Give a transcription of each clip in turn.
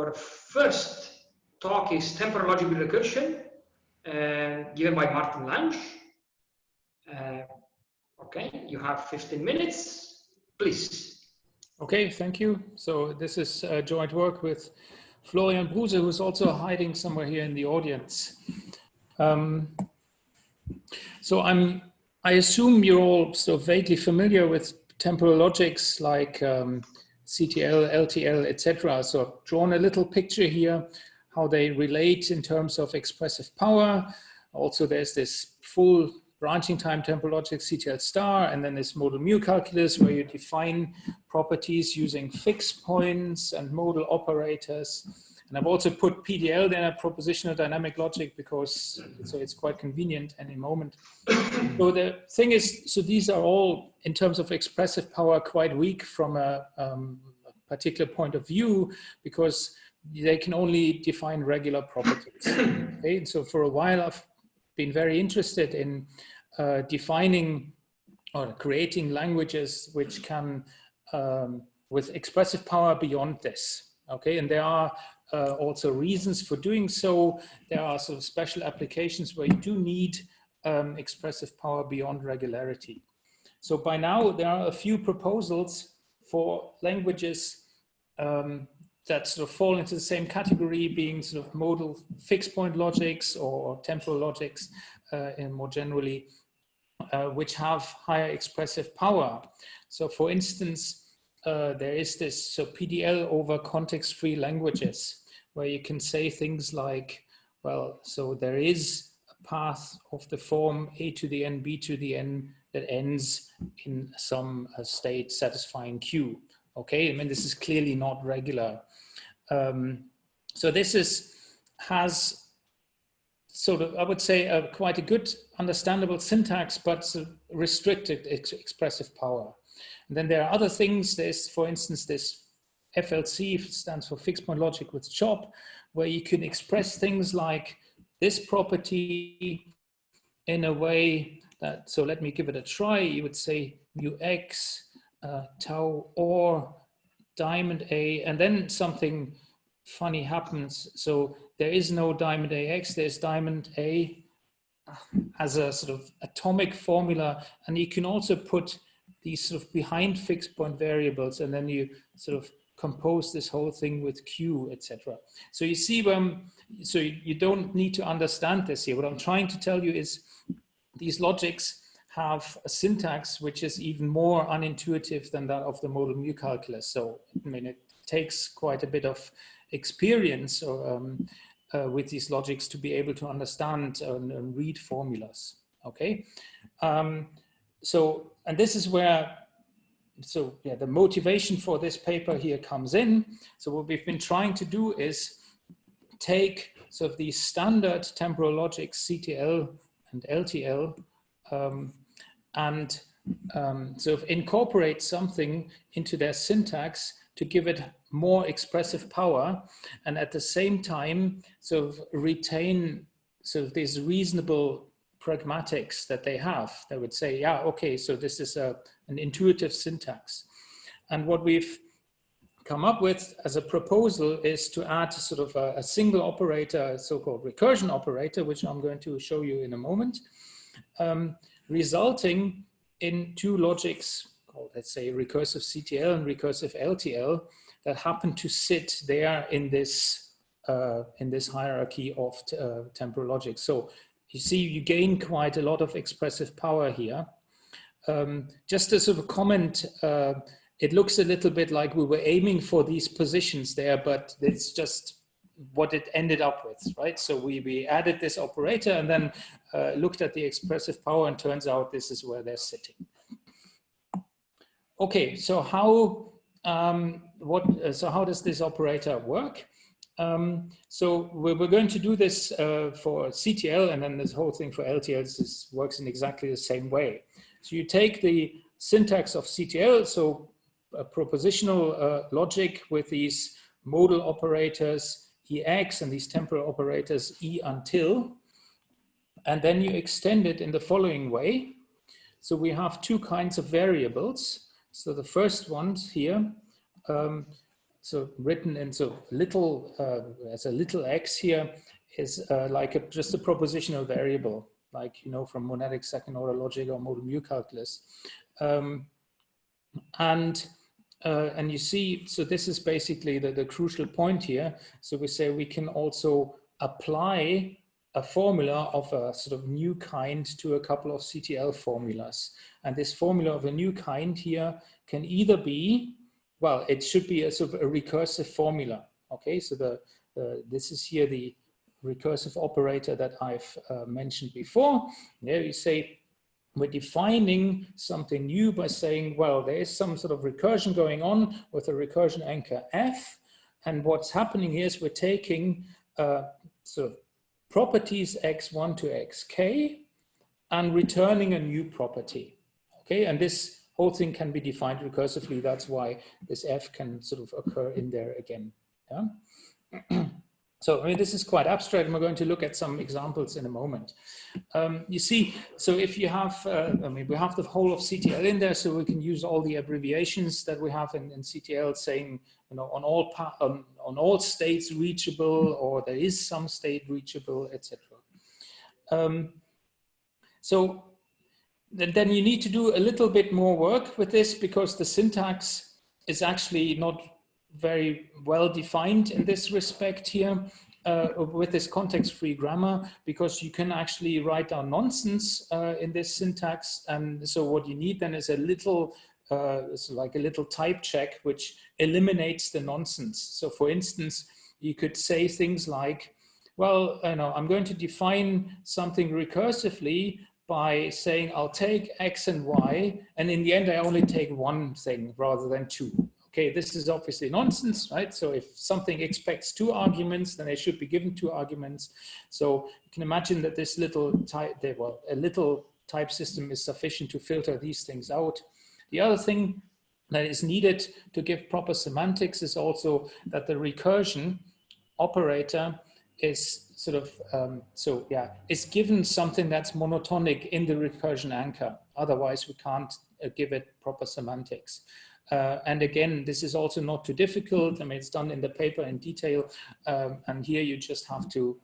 Our first talk is Temporal Logical Recursion, given by Martin Lange. Okay, you have 15 minutes, please. Okay, thank you. So this is joint work with Florian Bruse, who's also hiding somewhere here in the audience. So I assume you're all so vaguely familiar with temporal logics like CTL, LTL, etc. So I've drawn a little picture here, how they relate in terms of expressive power. Also, there's this full branching time temporal logic CTL star, and then this modal mu calculus where you define properties using fixed points and modal operators. And I've also put PDL there, propositional dynamic logic, because so it's quite convenient any moment. So the thing is, so these are all, in terms of expressive power, quite weak from a particular point of view, because they can only define regular properties. Okay, and so for a while I've been very interested in defining or creating languages which can, with expressive power beyond this. Okay, and there are also reasons for doing so. There are sort of special applications where you do need expressive power beyond regularity. So by now there are a few proposals for languages that sort of fall into the same category, being sort of modal fixed point logics or temporal logics and more generally, which have higher expressive power. So for instance, there is this so PDL over context-free languages, where you can say things like, well, so there is a path of the form a to the n, b to the n that ends in some state satisfying Q. Okay, I mean, this is clearly not regular. So this has sort of, I would say, quite a good understandable syntax, but restricted expressive power. And then there are other things. There's, for instance, this FLC stands for fixed point logic with CHOP, where you can express things like this property in a way that, so let me give it a try. You would say mu x, tau or diamond A, and then something funny happens. So there is no diamond AX, there's diamond A as a sort of atomic formula, and you can also put these sort of behind fixed point variables, and then you sort of compose this whole thing with Q, etc. So you see, so you don't need to understand this here. What I'm trying to tell you is these logics have a syntax which is even more unintuitive than that of the modal mu calculus. So I mean, it takes quite a bit of experience with these logics to be able to understand and read formulas. Okay, so and this is where, so yeah, the motivation for this paper here comes in. So what we've been trying to do is take sort of these standard temporal logics CTL and LTL and sort of incorporate something into their syntax to give it more expressive power, and at the same time sort of retain sort of these reasonable pragmatics that they have. They would say, yeah, okay, so this is an intuitive syntax. And what we've come up with as a proposal is to add sort of a single operator, a so-called recursion operator, which I'm going to show you in a moment, resulting in two logics called, let's say, recursive CTL and recursive LTL that happen to sit there in this hierarchy of temporal logic. So you see, you gain quite a lot of expressive power here. Just a sort of comment, it looks a little bit like we were aiming for these positions there, but it's just what it ended up with, right? So we added this operator and then looked at the expressive power, and turns out this is where they're sitting. Okay, so how does this operator work? So we're going to do this for CTL, and then this whole thing for LTL works in exactly the same way. So you take the syntax of CTL, so a propositional logic with these modal operators EX and these temporal operators E until, and then you extend it in the following way. So we have two kinds of variables. So the first ones here so written in so little, as a little x here is like just a propositional variable, like, you know, from monadic second order logic or model mu calculus. And you see, so this is basically the crucial point here. So we say we can also apply a formula of a sort of new kind to a couple of CTL formulas. And this formula of a new kind here can either be, well, it should be a sort of a recursive formula. Okay, so this is here the recursive operator that I've mentioned before. There you say, we're defining something new by saying, well, there is some sort of recursion going on with a recursion anchor F. And what's happening here is we're taking sort of properties x1 to xk and returning a new property. Okay, and this whole thing can be defined recursively. That's why this F can sort of occur in there again. Yeah? So, I mean, this is quite abstract, and we're going to look at some examples in a moment. You see, so if you have, I mean, we have the whole of CTL in there, so we can use all the abbreviations that we have in CTL, saying, you know, on all states reachable, or there is some state reachable, etc. So then you need to do a little bit more work with this, because the syntax is actually not very well defined in this respect here with this context-free grammar, because you can actually write down nonsense in this syntax. And so what you need then is a little, it's like a little type check which eliminates the nonsense. So for instance, you could say things like, well, you know, I'm going to define something recursively by saying I'll take X and Y, and in the end I only take one thing rather than two. Okay, this is obviously nonsense, right? So if something expects two arguments, then it should be given two arguments. So you can imagine that this little type, well, a little type system is sufficient to filter these things out. The other thing that is needed to give proper semantics is also that the recursion operator is sort of, so yeah, is given something that's monotonic in the recursion anchor. Otherwise, we can't give it proper semantics. And again, this is also not too difficult. I mean, it's done in the paper in detail. And here you just have to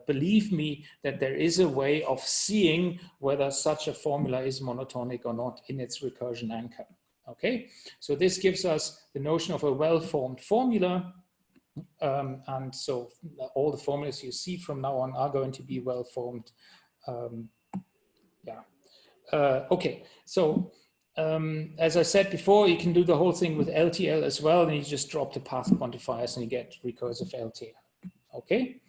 believe me that there is a way of seeing whether such a formula is monotonic or not in its recursion anchor. Okay, so this gives us the notion of a well-formed formula. And so all the formulas you see from now on are going to be well-formed. Yeah. Okay, so as I said before, you can do the whole thing with LTL as well, and you just drop the path quantifiers and you get recursive LTL. Okay.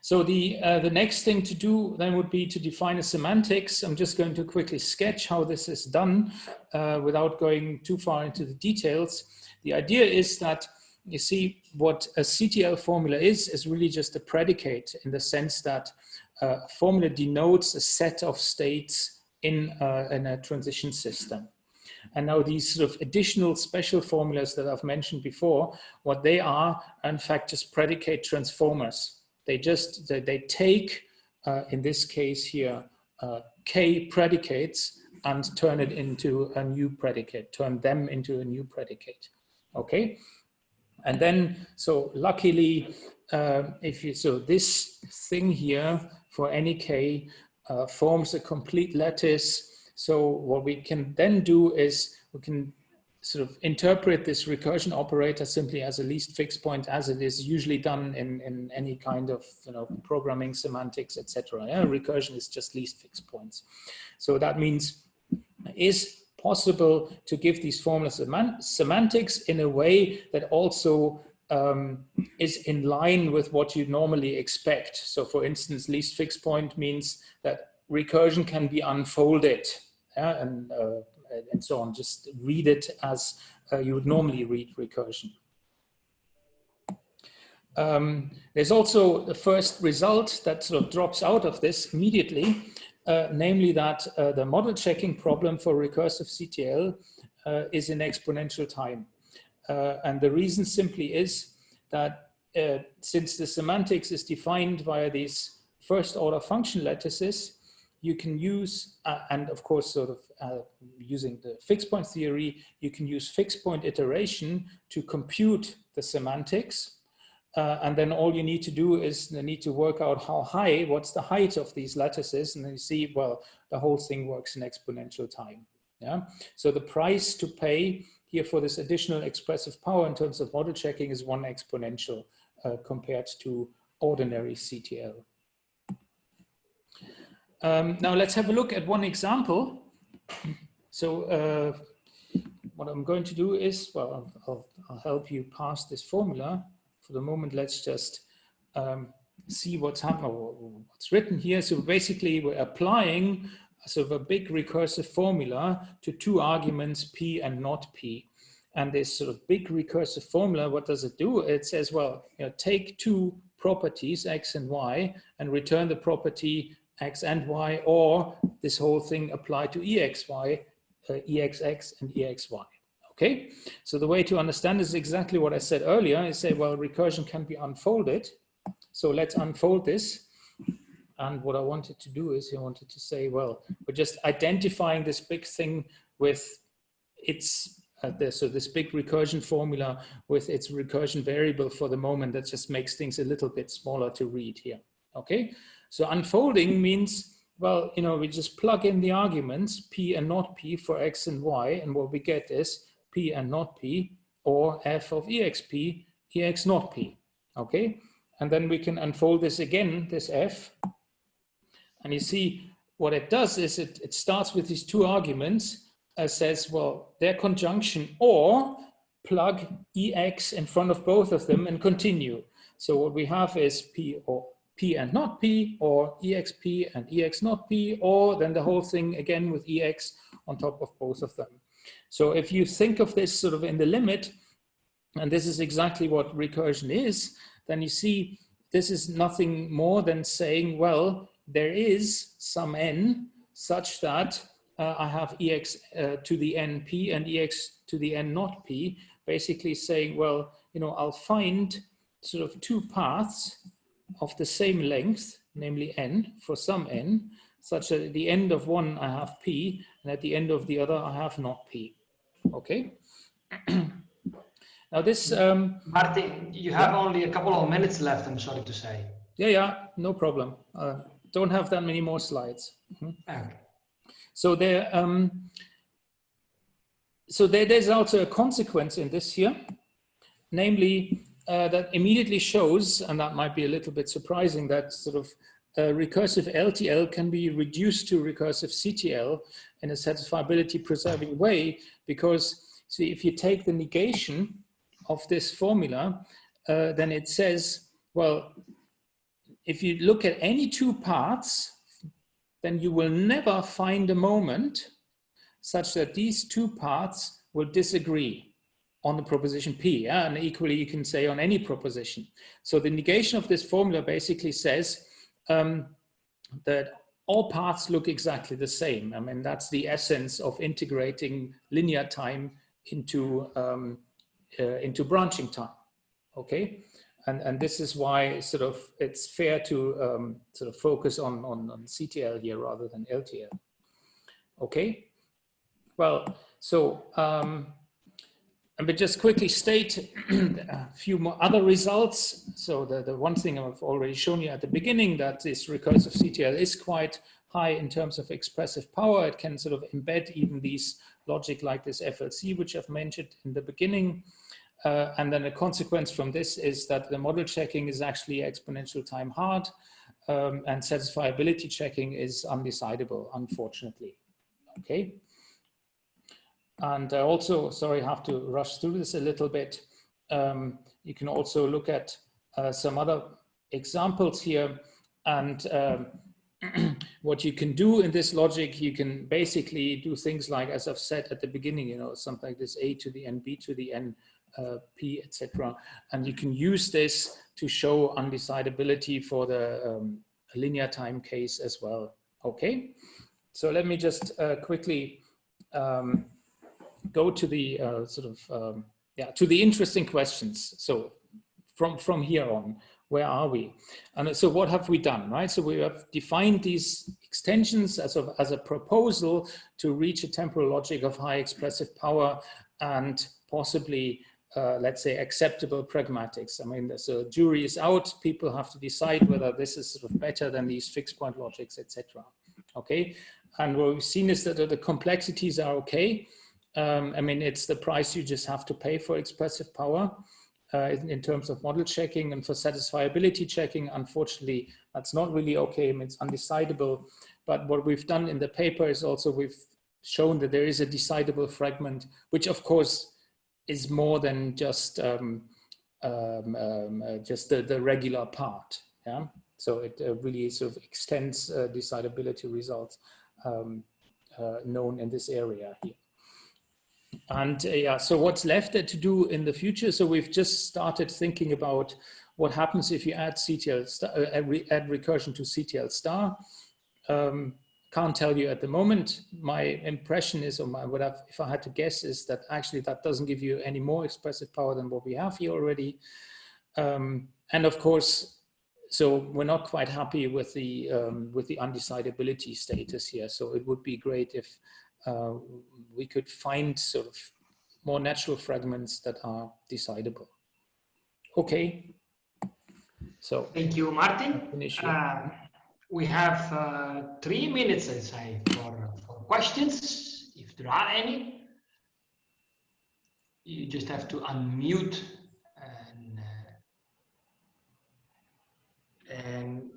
So the next thing to do then would be to define a semantics. I'm just going to quickly sketch how this is done without going too far into the details. The idea is that, you see, what a CTL formula is really just a predicate, in the sense that a formula denotes a set of states in a transition system. And now these sort of additional special formulas that I've mentioned before, what they are in fact just predicate transformers. They take, in this case here, K predicates and turn it into a new predicate, turn them into a new predicate. Okay. And then, so luckily, so this thing here for any K forms a complete lattice. So what we can then do is we can sort of interpret this recursion operator simply as a least fixed point, as it is usually done in any kind of, you know, programming, semantics, etc. Yeah? Recursion is just least fixed points. So that means is possible to give these formulas semantics in a way that also is in line with what you normally expect. So for instance, least fixed point means that recursion can be unfolded, yeah, and so on. Just read it as you would normally read recursion. There's also the first result that sort of drops out of this immediately, namely that the model checking problem for recursive CTL is in exponential time. And the reason simply is that since the semantics is defined via these first order function lattices, you can use, and of course, sort of using the fixed point theory, you can use fixed point iteration to compute the semantics. And then all you need to do is you need to work out how high, what's the height of these lattices. And then you see, well, the whole thing works in exponential time. Yeah. So the price to pay here for this additional expressive power in terms of model checking is 1 exponential compared to ordinary CTL. Now let's have a look at one example. So what I'm going to do is, well, I'll help you pass this formula. For the moment, let's just see what's happening, what's written here. So basically, we're applying sort of a big recursive formula to 2 arguments, P and not P. And this sort of big recursive formula, what does it do? It says, well, you know, take 2 properties, X and Y, and return the property X and Y, or this whole thing apply to EXY, EXX and EXY. Okay, so the way to understand is exactly what I said earlier. I say, well, recursion can be unfolded. So let's unfold this. And what I wanted to do is I wanted to say, well, we're just identifying this big thing with its, so this big recursion formula with its recursion variable for the moment. That just makes things a little bit smaller to read here. Okay, so unfolding means, well, you know, we just plug in the arguments, P and not P for X and Y. And what we get is P and not P, or F of EXP, EX not P, okay? And then we can unfold this again, this F. And you see what it does is it starts with these 2 arguments, says, well, their conjunction, or plug EX in front of both of them and continue. So what we have is P or P and not P, or EXP and EX not P, or then the whole thing again with EX on top of both of them. So if you think of this sort of in the limit, and this is exactly what recursion is, then you see this is nothing more than saying, well, there is some n such that I have EX to the n P and EX to the n not P, basically saying, well, you know, I'll find sort of 2 paths of the same length, namely n, for some n, such that at the end of one I have P, and at the end of the other I have not P. Okay. Now this... Martin, you have only a couple of minutes left, I'm sorry to say. Yeah, no problem. Don't have that many more slides. Okay. So there's also a consequence in this here, namely that immediately shows, and that might be a little bit surprising, that sort of recursive LTL can be reduced to recursive CTL in a satisfiability preserving way, because see, if you take the negation of this formula, then it says, well, if you look at any 2 paths, then you will never find a moment such that these 2 paths will disagree on the proposition P. Yeah? And equally, you can say on any proposition. So the negation of this formula basically says that all paths look exactly the same. I mean, that's the essence of integrating linear time into branching time. Okay. And this is why sort of it's fair to sort of focus on CTL here rather than LTL. Okay. Well, so but just quickly state a few more other results. So the one thing I've already shown you at the beginning, that this recursive CTL is quite high in terms of expressive power. It can sort of embed even these logic like this FLC, which I've mentioned in the beginning. And then a consequence from this is that the model checking is actually exponential time hard, and satisfiability checking is undecidable, unfortunately. Okay. And also, sorry, I have to rush through this a little bit. You can also look at some other examples here. And what you can do in this logic, you can basically do things like, as I've said at the beginning, you know, something like this, A to the N, B to the N, P, etc. And you can use this to show undecidability for the linear time case as well. Okay, so let me just quickly go to the to the interesting questions. So from here on, where are we? And so what have we done, right? So we have defined these extensions as a proposal to reach a temporal logic of high expressive power and possibly, let's say, acceptable pragmatics. I mean, the jury is out. People have to decide whether this is sort of better than these fixed point logics, etc. Okay, and what we've seen is that the complexities are okay. I mean, it's the price you just have to pay for expressive power in terms of model checking, and for satisfiability checking. Unfortunately, that's not really okay. I mean, it's undecidable. But what we've done in the paper is also we've shown that there is a decidable fragment, which of course is more than just the regular part. Yeah. So it really sort of extends decidability results known in this area here. And yeah, so what's left to do in the future? So we've just started thinking about what happens if you add CTL star, add recursion to CTL star. Can't tell you at the moment. My impression is, or if I had to guess, is that actually that doesn't give you any more expressive power than what we have here already. And of course, so we're not quite happy with the undecidability status here. So it would be great if we could find sort of more natural fragments that are decidable. Okay. So thank you, Martin. We have 3 minutes, I say, for questions, if there are any. You just have to unmute, and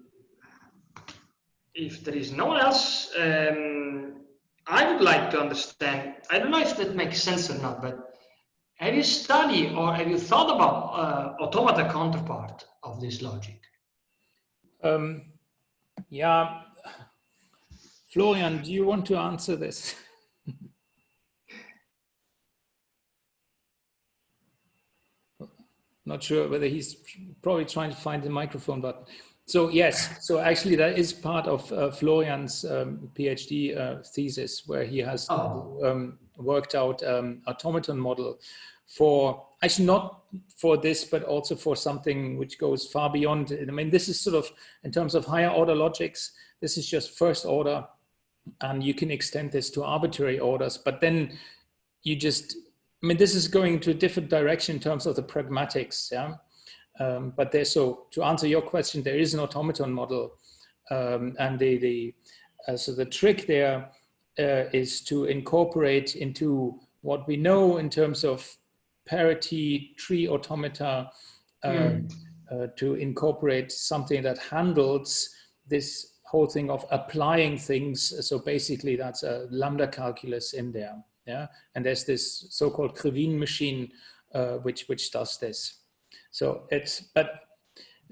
if there is no one else, I would like to understand, I don't know if that makes sense or not, but have you studied or have you thought about automata counterpart of this logic? Yeah, Florian, do you want to answer this? Not sure whether he's probably trying to find the microphone button. So yes, so actually that is part of Florian's PhD thesis, where he has worked out automaton model for, actually not for this, but also for something which goes far beyond. I mean, this is sort of, in terms of higher order logics, this is just first order, and you can extend this to arbitrary orders, but then you just, I mean, this is going to a different direction in terms of the pragmatics, yeah. But there's, so to answer your question, there is an automaton model, and so the trick there is to incorporate into what we know in terms of parity tree automata, to incorporate something that handles this whole thing of applying things. So basically, that's a lambda calculus in there. Yeah, and there's this so-called Krivine machine which does this. So it's, but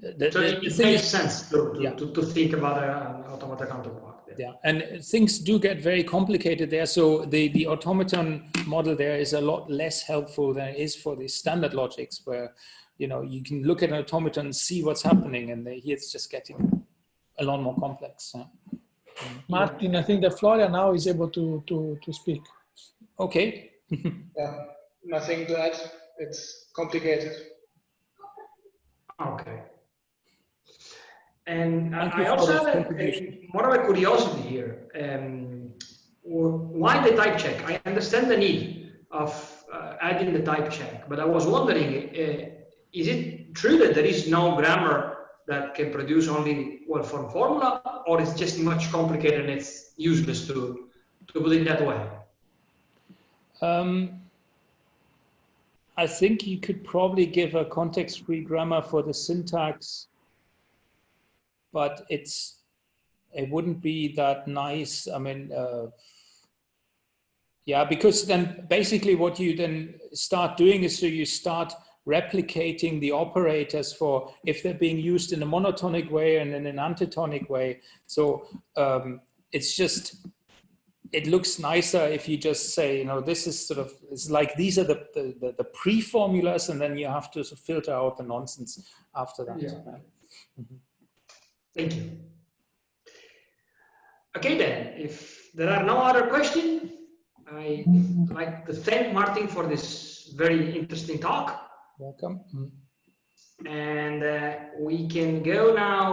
it makes sense to think about an automata counterpart. Yeah, and things do get very complicated there. So the automaton model there is a lot less helpful than it is for the standard logics, where you can look at an automaton and see what's happening, and here it's just getting a lot more complex. Martin, I think that Florian now is able to speak. Okay. Yeah, nothing to add. It's complicated. Okay. And I also have more of a curiosity here. Why the type check? I understand the need of adding the type check, but I was wondering, is it true that there is no grammar that can produce only well-formed formula, or is it just much complicated and it's useless to put it that way? I think you could probably give a context-free grammar for the syntax, but it wouldn't be that nice. I mean, yeah, because then basically what you then start doing is, so you start replicating the operators for if they're being used in a monotonic way and in an antitonic way. So it's just, it looks nicer if you just say, this is sort of, it's like these are the pre-formulas, and then you have to sort of filter out the nonsense after that. Yeah. Thank you. Okay then, if there are no other questions, I'd like to thank Martin for this very interesting talk. Welcome. And we can go now